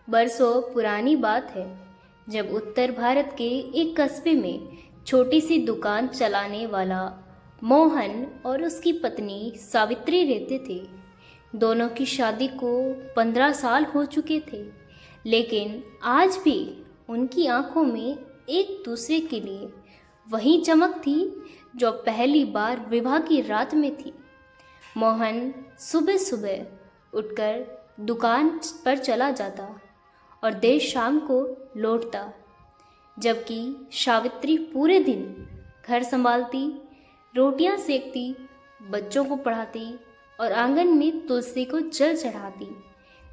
बरसों पुरानी बात है जब उत्तर भारत के एक कस्बे में छोटी सी दुकान चलाने वाला मोहन और उसकी पत्नी सावित्री रहते थे। दोनों की शादी को 15 साल हो चुके थे, लेकिन आज भी उनकी आंखों में एक दूसरे के लिए वही चमक थी जो पहली बार विवाह की रात में थी। मोहन सुबह सुबह उठकर दुकान पर चला जाता और देर शाम को लौटता, जबकि सावित्री पूरे दिन घर संभालती, रोटियां सेकती, बच्चों को पढ़ाती और आंगन में तुलसी को जल चढ़ाती।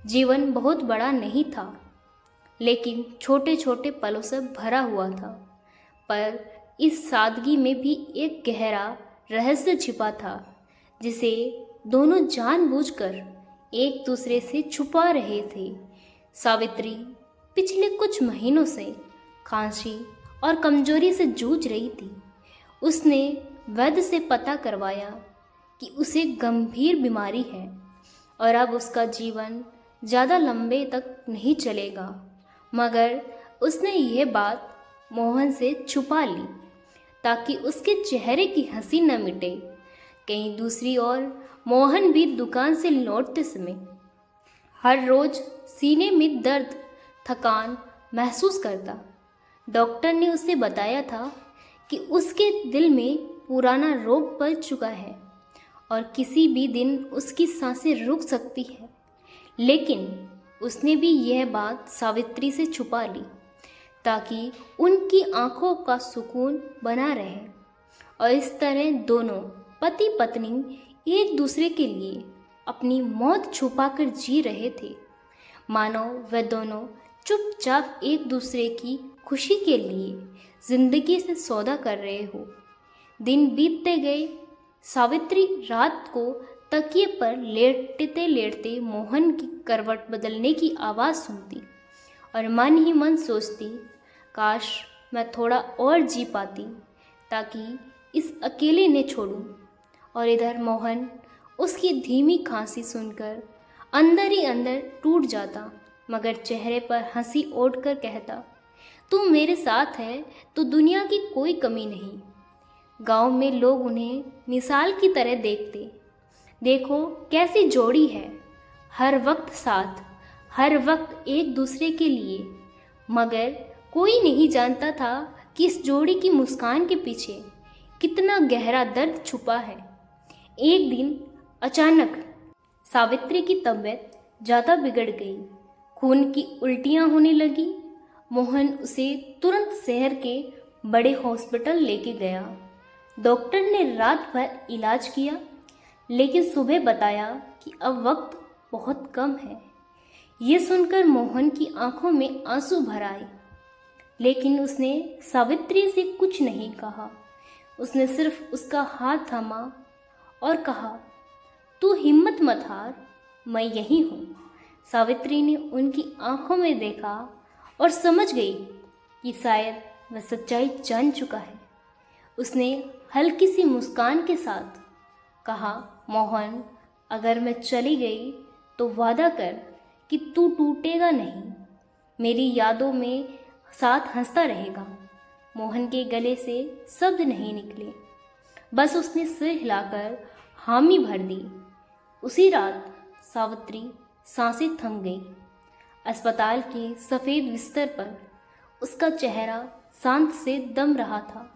जीवन बहुत बड़ा नहीं था, लेकिन छोटे छोटे पलों से भरा हुआ था। पर इस सादगी में भी एक गहरा रहस्य छिपा था, जिसे दोनों जानबूझकर एक दूसरे से छुपा रहे थे। सावित्री पिछले कुछ महीनों से खांसी और कमजोरी से जूझ रही थी। उसने वैद्य से पता करवाया कि उसे गंभीर बीमारी है और अब उसका जीवन ज़्यादा लंबे तक नहीं चलेगा। मगर उसने यह बात मोहन से छुपा ली ताकि उसके चेहरे की हंसी न मिटे। कहीं दूसरी ओर मोहन भी दुकान से लौटते समय हर रोज सीने में दर्द, थकान महसूस करता। डॉक्टर ने उसे बताया था कि उसके दिल में पुराना रोग पल चुका है और किसी भी दिन उसकी सांसें रुक सकती है। लेकिन उसने भी यह बात सावित्री से छुपा ली ताकि उनकी आंखों का सुकून बना रहे। और इस तरह दोनों पति पत्नी एक दूसरे के लिए अपनी मौत छुपाकर जी रहे थे, मानो वे दोनों चुपचाप एक दूसरे की खुशी के लिए जिंदगी से सौदा कर रहे हो। दिन बीतते गए। सावित्री रात को तकिए पर लेटते लेटते मोहन की करवट बदलने की आवाज़ सुनती और मन ही मन सोचती, काश मैं थोड़ा और जी पाती ताकि इस अकेले ने छोड़ूं। और इधर मोहन उसकी धीमी खांसी सुनकर अंदर ही अंदर टूट जाता, मगर चेहरे पर हंसी ओढ़ कर कहता, तू मेरे साथ है तो दुनिया की कोई कमी नहीं। गांव में लोग उन्हें मिसाल की तरह देखते। देखो कैसी जोड़ी है, हर वक्त साथ, हर वक्त एक दूसरे के लिए। मगर कोई नहीं जानता था कि इस जोड़ी की मुस्कान के पीछे कितना गहरा दर्द छुपा है। एक दिन अचानक सावित्री की तबीयत ज़्यादा बिगड़ गई। खून की उल्टियाँ होने लगी। मोहन उसे तुरंत शहर के बड़े हॉस्पिटल लेके गया। डॉक्टर ने रात भर इलाज किया, लेकिन सुबह बताया कि अब वक्त बहुत कम है। ये सुनकर मोहन की आंखों में आंसू भर आए, लेकिन उसने सावित्री से कुछ नहीं कहा। उसने सिर्फ उसका हाथ थामा और कहा, तू हिम्मत मत हार, मैं यही हूँ। सावित्री ने उनकी आंखों में देखा और समझ गई कि शायद वह सच्चाई जान चुका है। उसने हल्की सी मुस्कान के साथ कहा, मोहन, अगर मैं चली गई तो वादा कर कि तू टूटेगा नहीं, मेरी यादों में साथ हंसता रहेगा। मोहन के गले से शब्द नहीं निकले, बस उसने सिर हिलाकर हामी भर दी। उसी रात सावित्री सांसें थम गई। अस्पताल के सफ़ेद बिस्तर पर उसका चेहरा शांत से दम रहा था।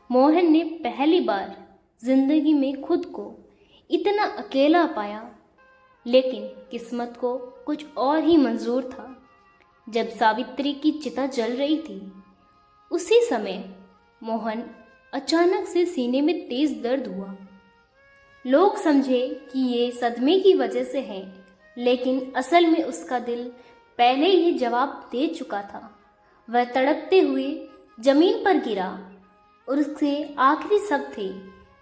मोहन ने पहली बार जिंदगी में खुद को इतना अकेला पाया, लेकिन किस्मत को कुछ और ही मंजूर था। जब सावित्री की चिता जल रही थी, उसी समय मोहन अचानक से सीने में तेज दर्द हुआ। लोग समझे कि ये सदमे की वजह से है, लेकिन असल में उसका दिल पहले ही जवाब दे चुका था। वह तड़पते हुए जमीन पर गिरा और उसके आखिरी शब्द थे,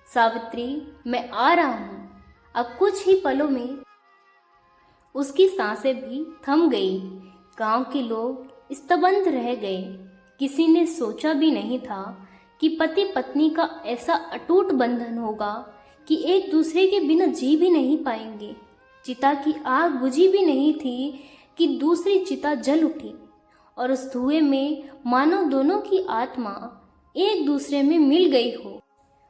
सावित्री, मैं आ रहा हूँ। अब कुछ ही पलों में उसकी सांसें भी थम गई। गांव के लोग स्तब्ध रह गए। किसी ने सोचा भी नहीं था कि पति पत्नी का ऐसा अटूट बंधन होगा कि एक दूसरे के बिना जी भी नहीं पाएंगे। चिता की आग बुझी भी नहीं थी कि दूसरी चिता जल उठी और उस धुएं में मानो दोनों की आत्मा एक दूसरे में मिल गई हो।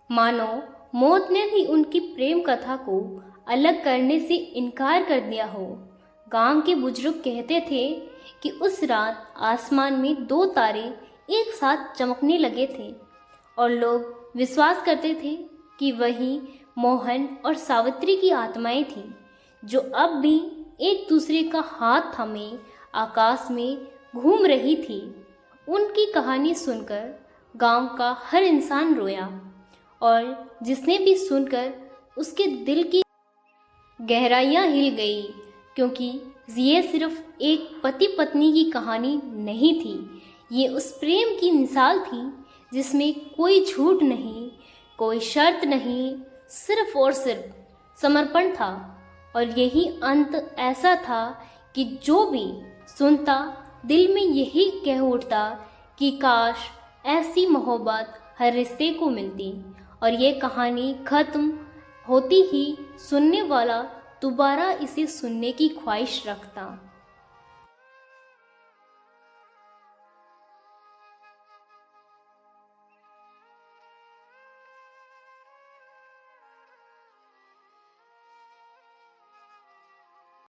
मानो मौत ने भी उनकी प्रेम कथा को अलग करने से इनकार कर दिया हो। गांव के बुजुर्ग कहते थे कि उस रात आसमान में 2 तारे एक साथ चमकने लगे थे और लोग विश्वास करते थे कि वही मोहन और सावित्री की आत्माएं थीं, जो अब भी एक दूसरे का हाथ थामे आकाश में घूम रही थी। उनकी कहानी सुनकर गांव का हर इंसान रोया और जिसने भी सुनकर उसके दिल की गहराइयां हिल गई, क्योंकि ये सिर्फ एक पति पत्नी की कहानी नहीं थी, ये उस प्रेम की मिसाल थी जिसमें कोई झूठ नहीं, कोई शर्त नहीं, सिर्फ और सिर्फ समर्पण था। और यही अंत ऐसा था कि जो भी सुनता दिल में यही कह उठता कि काश ऐसी मोहब्बत हर रिश्ते को मिलती। और ये कहानी खत्म होती ही सुनने वाला दोबारा इसे सुनने की ख्वाहिश रखता।